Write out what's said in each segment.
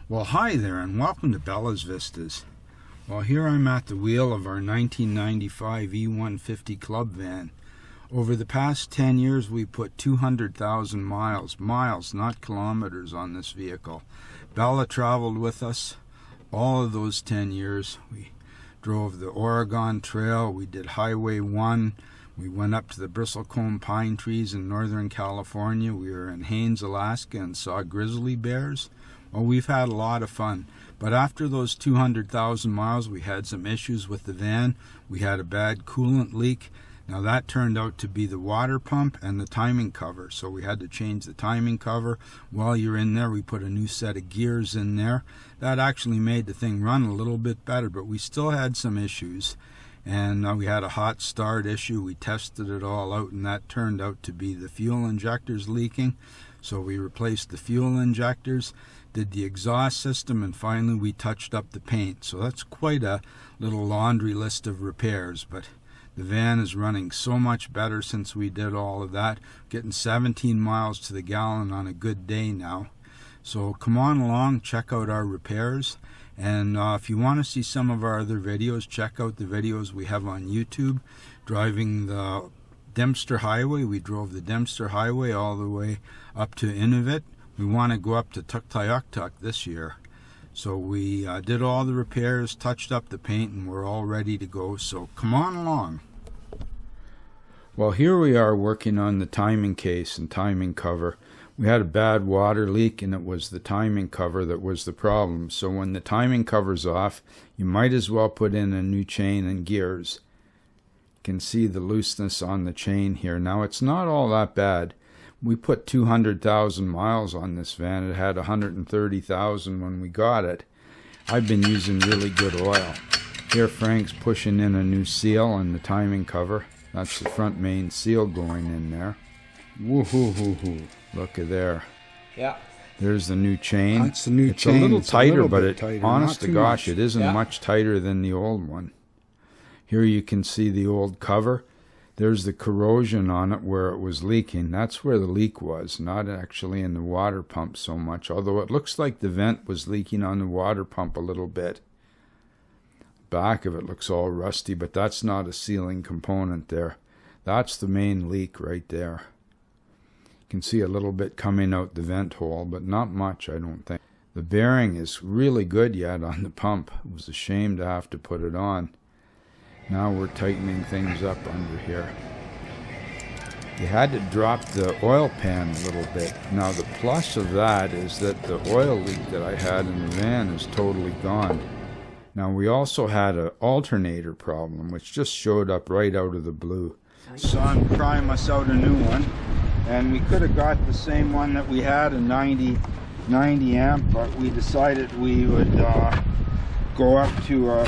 Well, hi there and welcome to Bella's Vistas. Well, here I'm at the wheel of our 1995 E-150 club van. Over the past 10 years we put 200,000 miles, not kilometers, on this vehicle. Bella traveled with us all of those 10 years. We drove the Oregon Trail, we did Highway 1, we went up to the bristlecone pine trees in Northern California, we were in Haines, Alaska and saw grizzly bears. Well, we've had a lot of fun, but after those 200,000 miles we had some issues with the van. We had a bad coolant leak. Now that turned out to be the water pump and the timing cover, so we had to change the timing cover. While you're in there we put a new set of gears in there. That actually made the thing run a little bit better, but we still had some issues. And we had a hot start issue. We tested it all out and that turned out to be the fuel injectors leaking. So we replaced the fuel injectors, did the exhaust system, and finally we touched up the paint. So that's quite a little laundry list of repairs, but the van is running so much better since we did all of that, getting 17 miles to the gallon on a good day now. So come on along, check out our repairs, and if you want to see some of our other videos, check out the videos we have on YouTube. Driving the Dempster Highway, we drove the Dempster Highway all the way up to Inuvik. We want to go up to Tuktoyaktuk this year. So we did all the repairs, touched up the paint, and we're all ready to go. So come on along. Well, here we are working on the timing case and timing cover. We had a bad water leak and it was the timing cover that was the problem. So when the timing cover's off, you might as well put in a new chain and gears. You can see the looseness on the chain here. Now it's not all that bad. We put 200,000 miles on this van. It had 130,000 when we got it. I've been using really good oil. Here Frank's pushing in a new seal on the timing cover. That's the front main seal going in there. Woo-hoo-hoo-hoo. Look at there. Yeah. There's the new chain. That's the new chain. It's a little tighter, but honest to gosh, it isn't much tighter than the old one. Here you can see the old cover. There's the corrosion on it where it was leaking. That's where the leak was, not actually in the water pump so much, although it looks like the vent was leaking on the water pump a little bit. Back of it looks all rusty, but that's not a sealing component there. That's the main leak right there. You can see a little bit coming out the vent hole, but not much, I don't think. The bearing is really good yet on the pump. It was a shame to have to put it on. Now we're tightening things up under here. You had to drop the oil pan a little bit. Now the plus of that is that the oil leak that I had in the van is totally gone. Now we also had an alternator problem, which just showed up right out of the blue. So I'm trying us out a new one, and we could have got the same one that we had, a 90 amp, but we decided we would go up to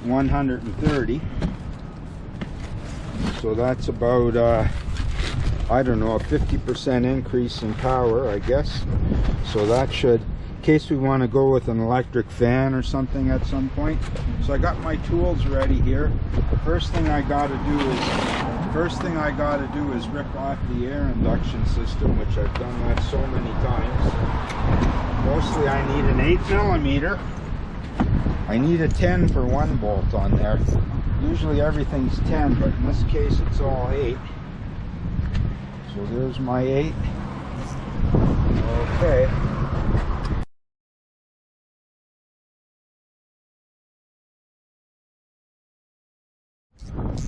130. So that's about I don't know, a 50% increase in power, I guess. So that should, in case we want to go with an electric fan or something at some point. So I got my tools ready here. The first thing I got to do is rip off the air induction system, which I've done that so many times. Mostly I need an 8mm. I need a 10 for one bolt on there. Usually everything's 10, but in this case it's all 8. So there's my 8. Okay.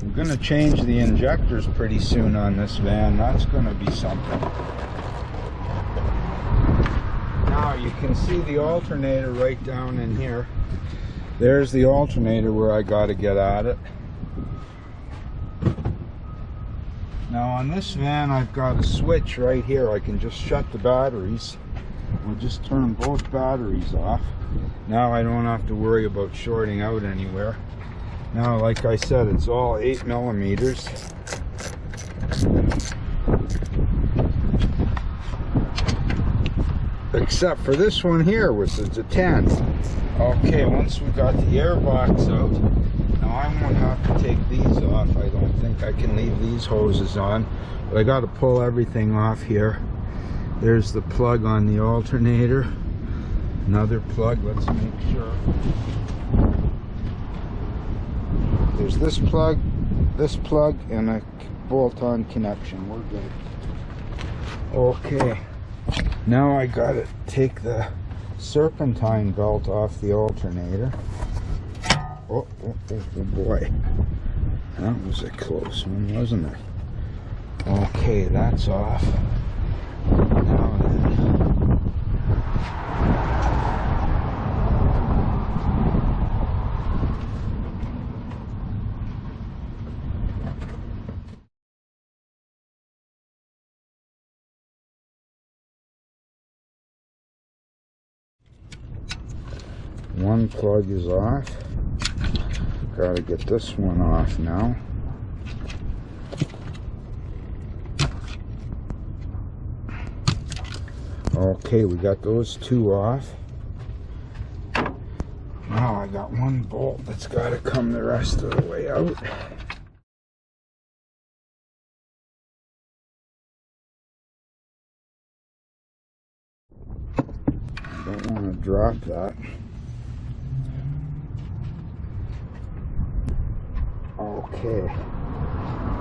I'm going to change the injectors pretty soon on this van. That's going to be something. Now you can see the alternator right down in here. There's the alternator where I got to get at it. Now on this van I've got a switch right here. I can just shut the batteries. We'll just turn both batteries off. Now I don't have to worry about shorting out anywhere. Now, like I said, it's all 8mm. Except for this one here, which is a 10. Okay, once we got the air box out, now I won't have to take these off. I don't think I can leave these hoses on, but I got to pull everything off here. There's the plug on the alternator. Another plug, let's make sure. There's this plug, and a bolt-on connection. We're good. Okay, now I gotta take the serpentine belt off the alternator. Oh boy, that was a close one, wasn't it? Okay, that's off. Now then, one plug is off. Gotta get this one off now. Okay, we got those two off. Now I got one bolt that's gotta come the rest of the way out. Don't want to drop that. Okay,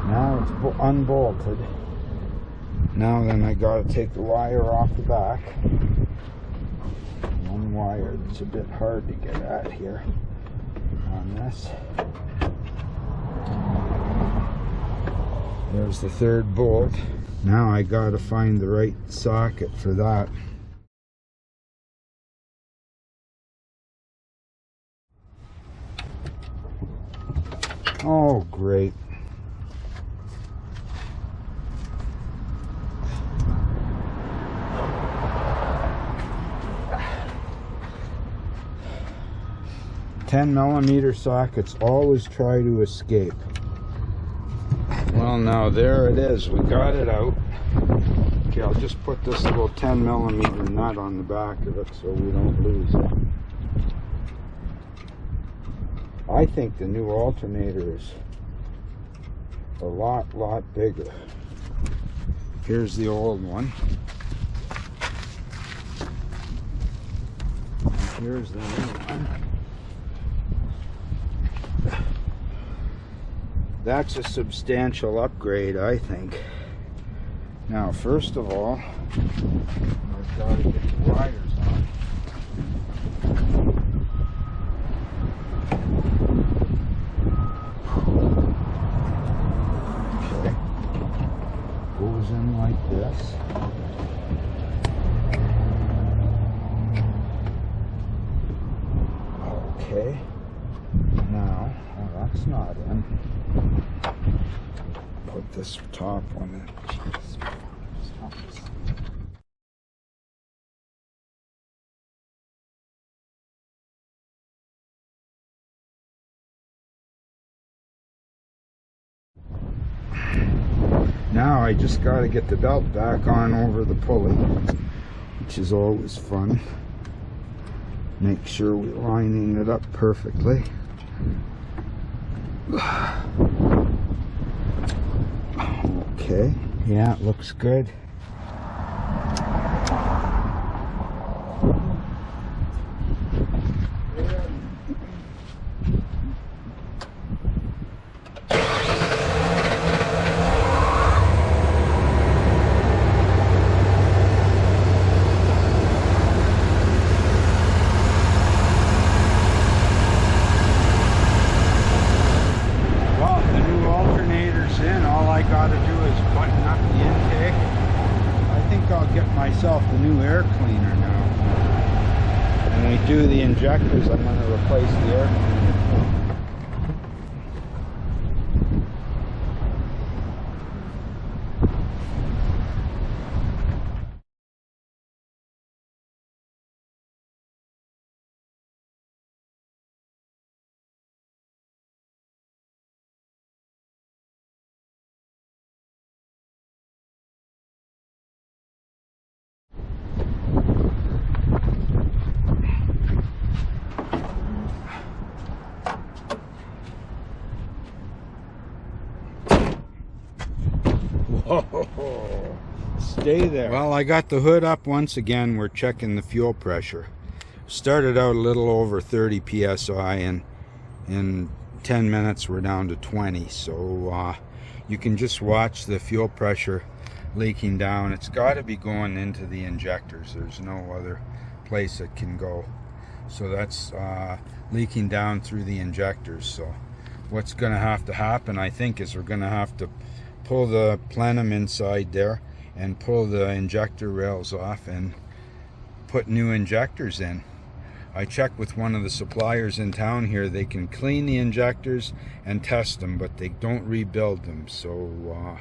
now it's unbolted. Now then I gotta take the wire off the back. One wire that's a bit hard to get at here on this. There's the third bolt. Now I gotta find the right socket for that. Oh, great. $10mm sockets always try to escape. Well, now there it is. We got it out. Okay, I'll just put this little 10mm nut on the back of it so we don't lose it. I think the new alternator is a lot bigger. Here's the old one. Here's the new one. That's a substantial upgrade, I think. Now, first of all, I've got to get the wires on. Okay. Goes in like this. Okay. Now, oh, that's not in. Put this top one in. Now I just got to get the belt back on over the pulley, which is always fun. Make sure we're lining it up perfectly. Okay, yeah, it looks good. The new air cleaner now. When we do the injectors, I'm going to replace the air cleaner. Whoa, stay there. Well, I got the hood up once again. We're checking the fuel pressure. Started out a little over 30 psi, and in 10 minutes we're down to 20. So you can just watch the fuel pressure leaking down. It's got to be going into the injectors. There's no other place it can go. So that's leaking down through the injectors. So what's going to have to happen, I think, is we're going to have to pull the plenum inside there and pull the injector rails off and put new injectors in. I checked with one of the suppliers in town here. They can clean the injectors and test them, but they don't rebuild them. So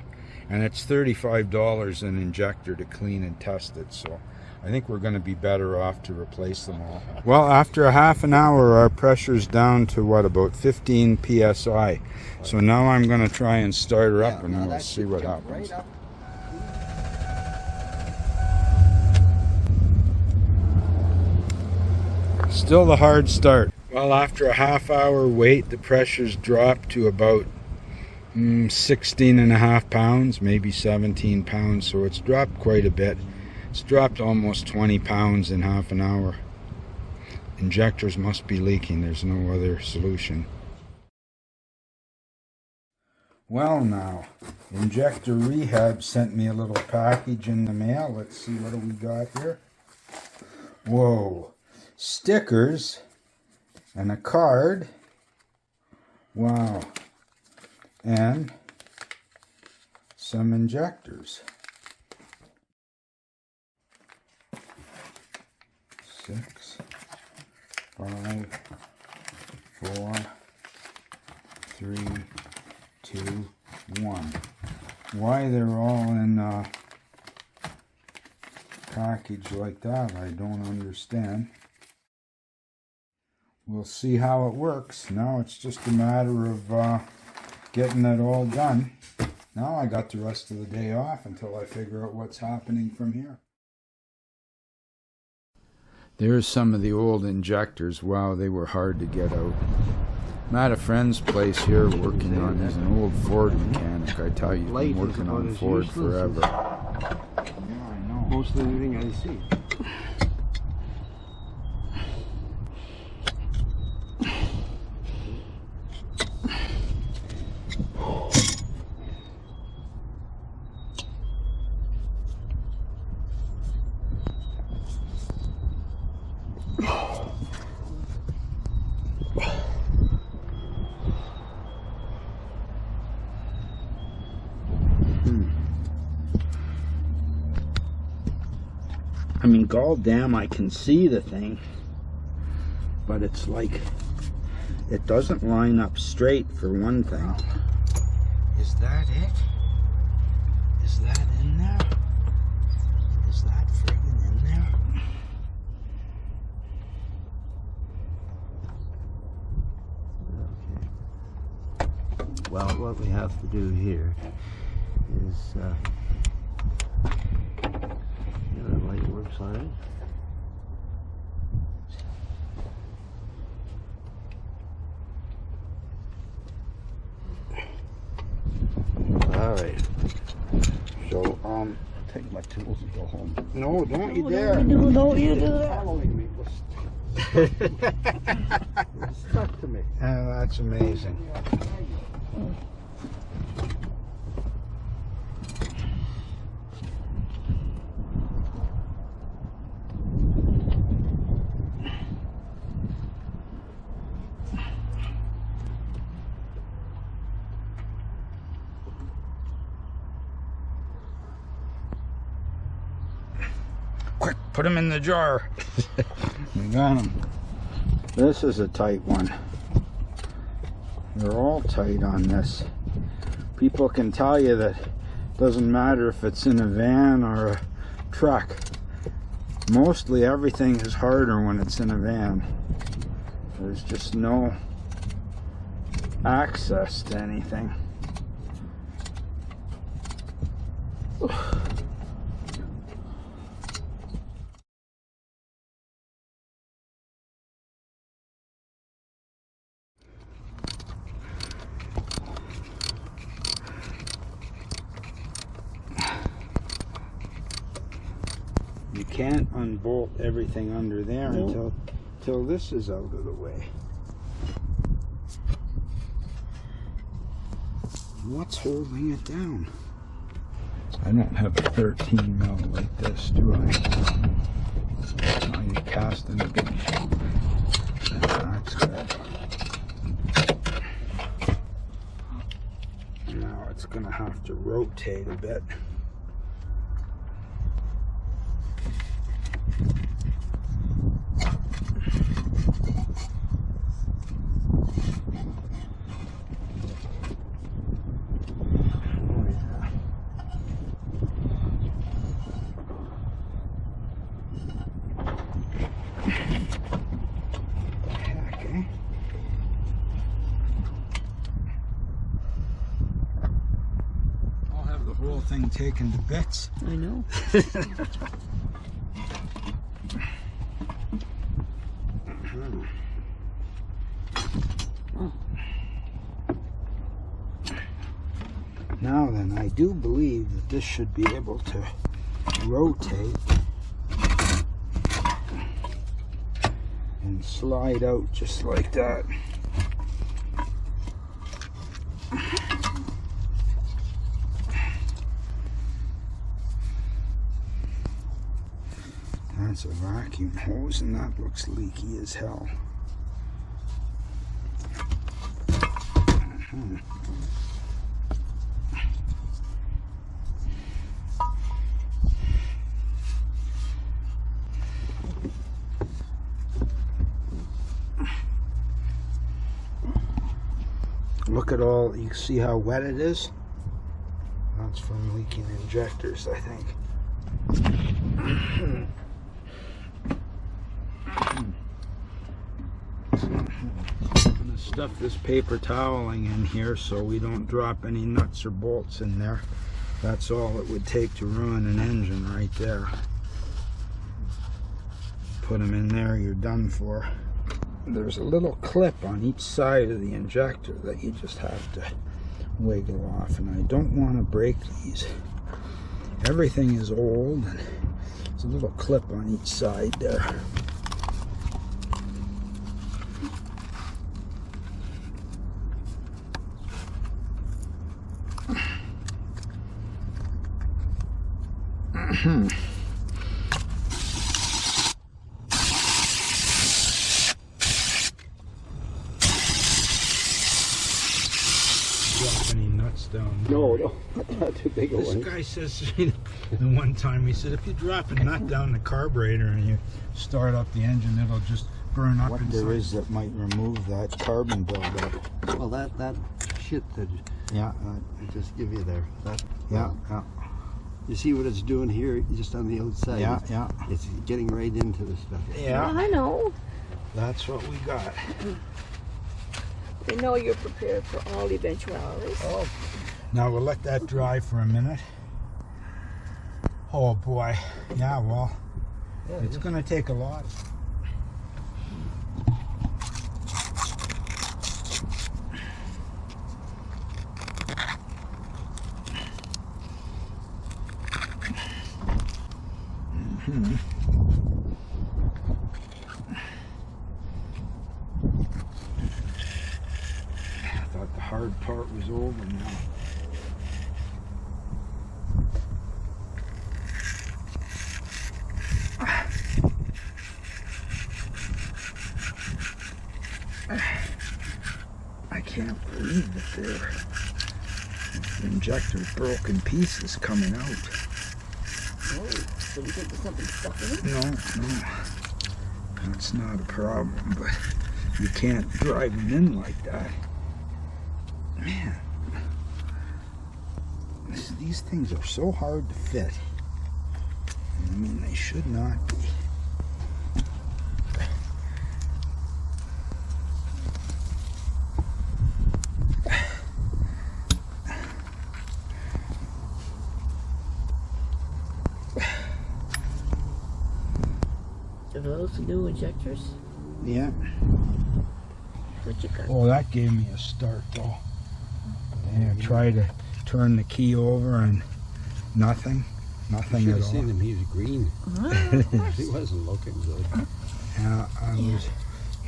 and it's $35 an injector to clean and test it. So I think we're going to be better off to replace them all. Well, after a half an hour, our pressure's down to what, about 15 psi. So now I'm going to try and start her up, and we'll see what happens. Still the hard start. Well, after a half-hour wait, the pressure's dropped to about 16.5 pounds, maybe 17 pounds. So it's dropped quite a bit. It's dropped almost 20 pounds in half an hour. Injectors must be leaking. There's no other solution. Well now, Injector Rehab sent me a little package in the mail. Let's see, what do we got here? Whoa. Stickers and a card. Wow. And some injectors. 6, 5, 4, 3, 2, 1. Why they're all in a package like that, I don't understand. We'll see how it works. Now it's just a matter of getting it all done. Now I got the rest of the day off until I figure out what's happening from here. There's some of the old injectors. Wow, they were hard to get out. I'm at a friend's place here working on, he's an old Ford mechanic. I tell you, he's been working on Ford forever. Yeah, I know. Most of anything I see. I mean, goddamn, I can see the thing, but it's like, it doesn't line up straight for one thing. Is that it? Is that in there? Is that friggin' in there? Okay. Well, what we have to do here is the light works on it. All right. So, take my tools and go home. No, don't you dare. Don't you do that. Following me. It's stuck to me. Oh, that's amazing. Quick, put them in the jar. We got them. This is a tight one. They're all tight on this. People can tell you that it doesn't matter if it's in a van or a truck. Mostly everything is harder when it's in a van. There's just no access to anything. You can't unbolt everything under there until till this is out of the way. What's holding it down? I don't have a 13 mil like this, do I? Now you're casting a big shot. That's good. Now it's going to have to rotate a bit. Thing taken to bits. I know. Now then, I do believe that this should be able to rotate and slide out just like that. That's a vacuum hose, and that looks leaky as hell. Look at all, you see how wet it is? That's from leaking injectors, I think. I'm going to stuff this paper toweling in here so we don't drop any nuts or bolts in there. That's all it would take to ruin an engine right there. Put them in there, you're done for. There's a little clip on each side of the injector that you just have to wiggle off, and I don't want to break these. Everything is old, and there's a little clip on each side there. Drop any nuts down. No, not too big a one. This guy says to me the one time, he said, if you drop a nut down the carburetor and you start up the engine, it'll just burn up. What there is that might remove that carbon buildup. Well, that shit that it just give you there. Yeah. You see what it's doing here, just on the outside? Yeah. It's getting right into the stuff. Yeah, I know. That's what we got. They know you're prepared for all eventualities. Oh. Now we'll let that dry for a minute. Oh boy. Yeah, well, it's going to take a lot. I thought the hard part was over now. I can't believe that the injector's broken pieces coming out. Oh, so we think there's something stuck in it? No, that's not a problem, but you can't drive it in like that. Man, these things are so hard to fit. I mean, they should not be. Are those new injectors? Yeah. What you got? Oh, that gave me a start, though. Yeah, try to turn the key over and nothing You at should have all. seen him, he was green. Ah, of course. He wasn't looking good. Yeah, I was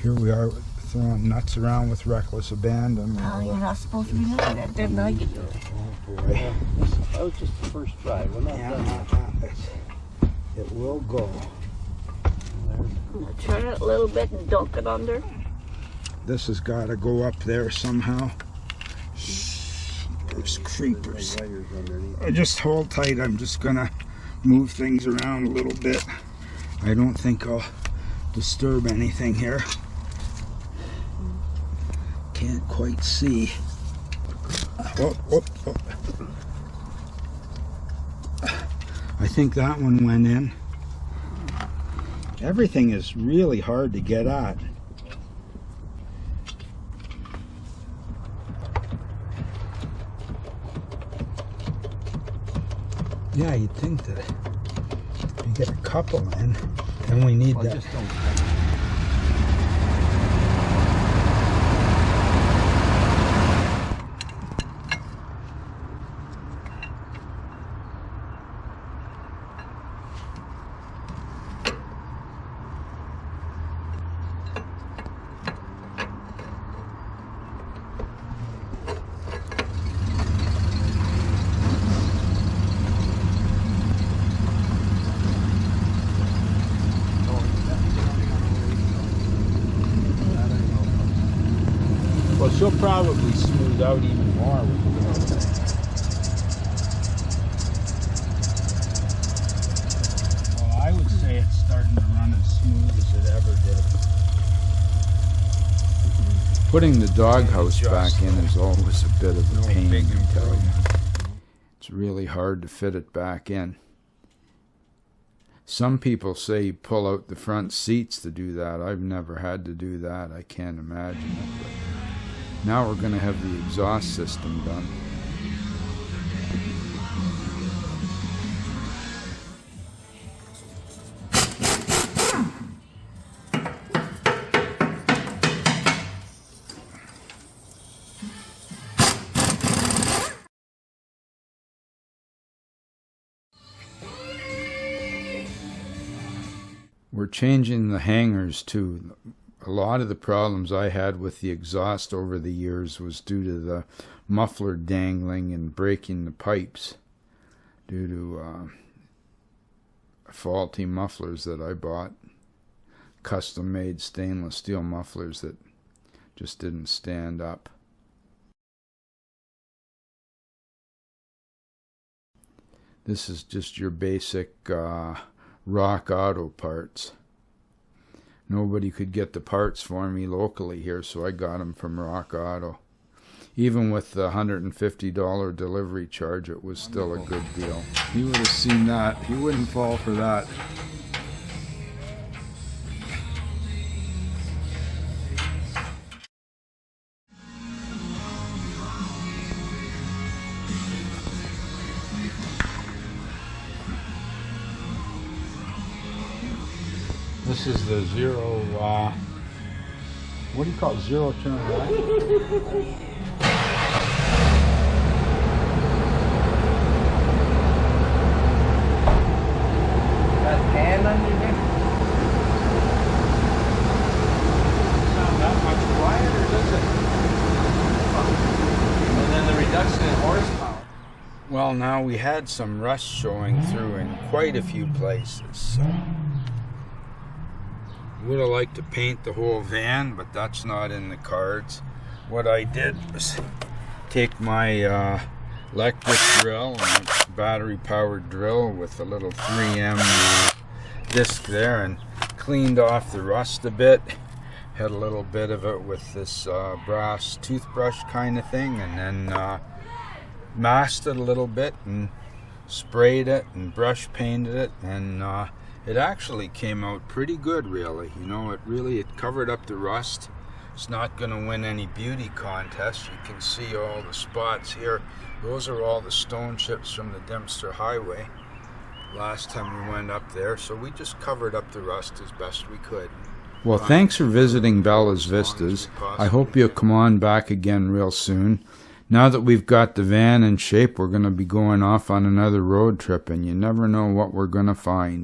Here we are throwing nuts around with reckless abandon. Oh, you're not supposed to be doing that, didn't I? Oh boy. That was just the first try. We're not done. It will go. Turn it a little bit and dunk it under. This has got to go up there somehow. There's creepers. Just hold tight. I'm just gonna move things around a little bit. I don't think I'll disturb anything here. Can't quite see. Oh, oh, oh. I think that one went in. Everything is really hard to get at. Yeah, you'd think that if you get a couple in, and we need that. Just don't. Well, she'll probably smooth out even more with the Well, I would say it's starting to run as smooth as it ever did. Putting the doghouse back in is always a bit of a pain, I tell you. It's really hard to fit it back in. Some people say you pull out the front seats to do that. I've never had to do that. I can't imagine it. But now we're going to have the exhaust system done. We're changing the hangers too. A lot of the problems I had with the exhaust over the years was due to the muffler dangling and breaking the pipes due to faulty mufflers that I bought. Custom-made stainless steel mufflers that just didn't stand up. This is just your basic Rock Auto parts. Nobody could get the parts for me locally here, so I got them from Rock Auto. Even with the $150 delivery charge, it was still a good deal. You would have seen that. You wouldn't fall for that. This is the zero, what do you call it, zero turn right? That pan under there? It's not that much quieter, does it? And then the reduction in horsepower. Well, now we had some rust showing through in quite a few places. So. Would have liked to paint the whole van, but that's not in the cards. What I did was take my electric drill, and battery powered drill with a little 3M disc there, and cleaned off the rust a bit. Had a little bit of it with this brass toothbrush kind of thing, and then masked it a little bit and sprayed it and brush painted it, and it actually came out pretty good, really. You know, it covered up the rust. It's not going to win any beauty contests. You can see all the spots here. Those are all the stone chips from the Dempster Highway last time we went up there. So we just covered up the rust as best we could. Well, thanks for visiting Bella's Vistas. I hope you'll come on back again real soon. Now that we've got the van in shape, we're going to be going off on another road trip, and you never know what we're going to find.